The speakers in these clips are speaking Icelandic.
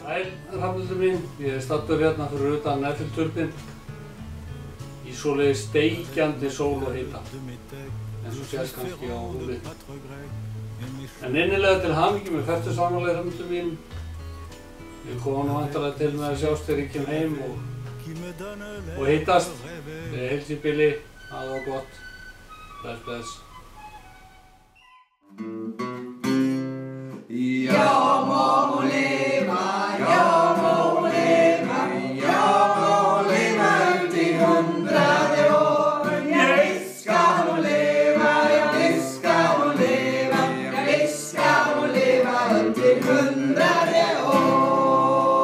Sæl, Hrafnhildur mín. Ég staddur hérna fyrir utan Neffilturpin í svoleiðis steikjandi sól og hita, eins og sést kannski á húli. En innilega til hamingju með fertugsafmælið, Hrafnhildur mín. Ég kom nú væntanlega til með að sjást þegar ég kem heim og hittast. Ég heilsa í bili, það var gott. Bless, bless. Ja må hon leva, ja må hon leva, ja må hon leva ut i 100 år. Ja visst ska hon leva, ja visst ska hon leva, ja visst ska hon leva ut i 100 år.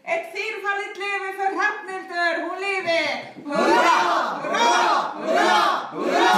Ett fyrfaldigt leve för Hrafnhildur, hon lever! Hurra, hurra, hurra, hurra!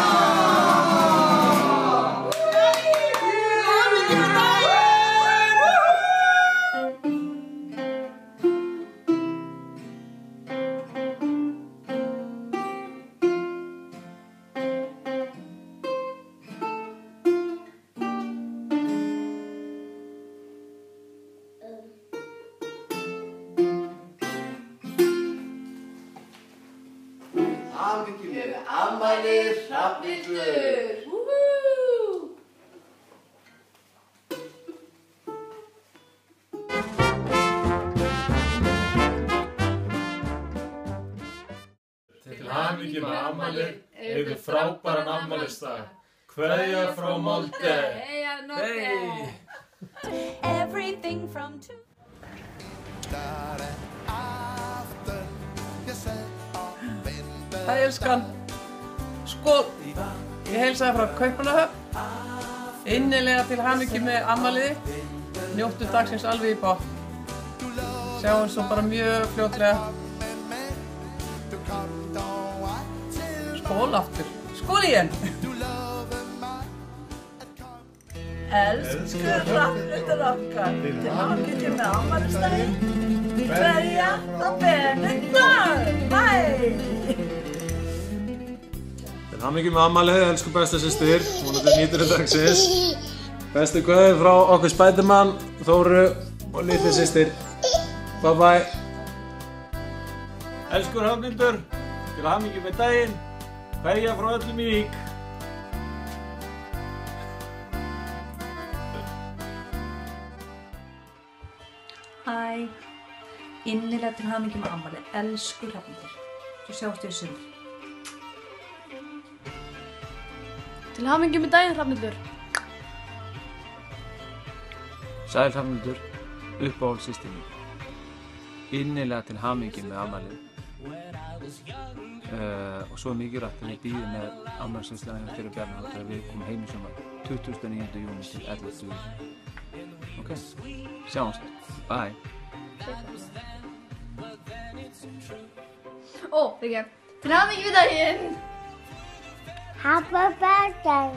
Hamingju með afmælið, Hrafnhildur! Til hamingju með afmælið, eigðu frábæran afmælisdag. Kveðja frá Molde. Everything from two. Hæ, elskan. Skål. Ég heilsaði frá Kaupmannahöfn. Innilega til hamingju með afmælið. Njóttu dagsins alveg í botn. Sjáum svo bara mjög fljótlega. Skål aftur. Skål igjen. Elsku Hrafnhildur okkar, til hamingju með afmælisdaginn. Kveðja frá Benedikta. Hæ! Til hamingju með afmælið, elsku besta systir. Vonandi nýtur dagsins. Bestu kveðjur frá okkur Spiderman, Þóru og litli systir. Bye bye. Elsku Hrafnhildur, til hamingju með daginn. Kveðja frá öllum í Vík. Hæ, innilega til hamingju með afmælið, elsku Hrafnhildur. Svo sjáumst við í sumar. Til hamingju með daginn, Hrafnhildur. Sæl Hrafnhildur, uppáhaldssystir mín. Innilega til hamingju með afmælið. Og svo mikilvægt að við bíðum með afmælisveisluna hjá þér og Bjarna þegar við komum heim í sumar 29. júní til 11. júní. Ok, sjáumst. Bye. Ó, fyrir ekki. Til hamingju með daginn. Happy birthday.